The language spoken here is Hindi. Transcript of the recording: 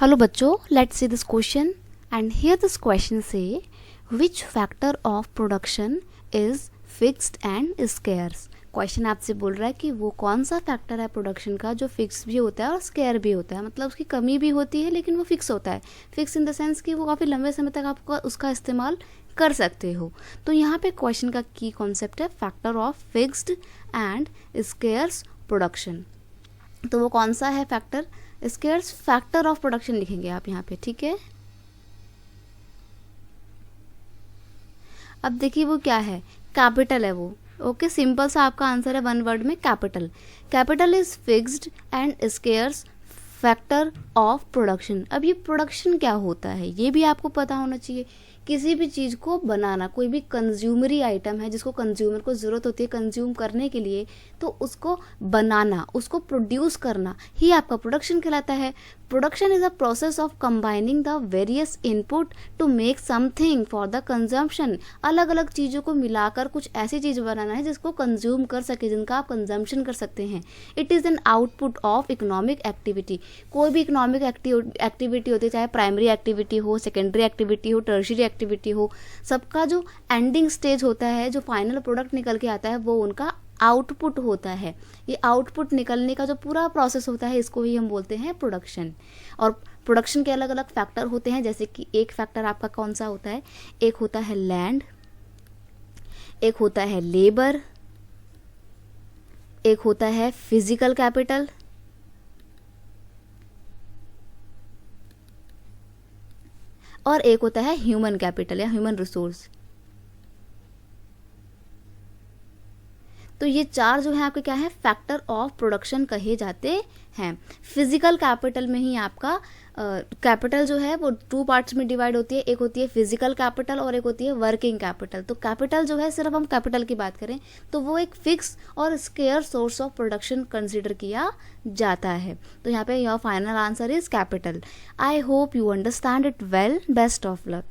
Hello बच्चों, let's see this question and here this question say which factor of production is fixed and scarce। Question आपसे बोल रहा है कि वो कौन सा फैक्टर है प्रोडक्शन का जो फिक्स भी होता है और स्केयर भी होता है, मतलब उसकी कमी भी होती है लेकिन वो फिक्स होता है। फिक्स इन द सेंस कि वो काफ़ी लंबे समय तक आपको उसका इस्तेमाल कर सकते हो। तो यहाँ पे क्वेश्चन का की कॉन्सेप्ट है factor of fixed and scarce production. तो वो कौन सा है factor? Scarce factor of production लिखेंगे आप यहाँ पे, ठीक है। अब देखिए वो क्या है, कैपिटल है वो। ओके, सिंपल सा आपका आंसर है वन वर्ड में, capital. Capital is fixed and scarce factor of production. अब ये प्रोडक्शन क्या होता है ये भी आपको पता होना चाहिए। किसी भी चीज़ को बनाना, कोई भी कंज्यूमरी आइटम है जिसको कंज्यूमर को ज़रूरत होती है कंज्यूम करने के लिए, तो उसको बनाना, उसको प्रोड्यूस करना ही आपका प्रोडक्शन कहलाता है। Production is a process of combining the various input to make something for the consumption. अलग अलग चीज़ों को मिलाकर कुछ ऐसी चीज़ बनाना है जिसको कंज्यूम कर सके, जिनका आप कंजम्पशन कर सकते हैं। It is an output of economic activity. कोई भी इकोनॉमिक एक्टिविटी होती है, चाहे प्राइमरी एक्टिविटी हो, सेकेंडरी एक्टिविटी हो, टर्शियरी एक्टिविटी हो, सबका जो एंडिंग स्टेज होता है, जो फाइनल प्रोडक्ट निकल के आता है, वो उनका आउटपुट होता है। ये आउटपुट निकलने का जो पूरा प्रोसेस होता है इसको ही हम बोलते हैं प्रोडक्शन। और प्रोडक्शन के अलग अलग फैक्टर होते हैं, जैसे कि एक फैक्टर आपका कौन सा होता है, एक होता है लैंड, एक होता है लेबर, एक होता है फिजिकल कैपिटल, और एक होता है ह्यूमन कैपिटल या ह्यूमन रिसोर्स। तो ये चार जो है आपके क्या है, फैक्टर ऑफ प्रोडक्शन कहे जाते हैं। फिजिकल कैपिटल में ही आपका कैपिटल जो है वो टू पार्ट्स में डिवाइड होती है, एक होती है फिजिकल कैपिटल और एक होती है वर्किंग कैपिटल। तो कैपिटल जो है, सिर्फ हम कैपिटल की बात करें तो वो एक फिक्स और square source of production consider किया जाता है। तो यहाँ पे your final answer is capital. I hope you understand it well. Best of luck.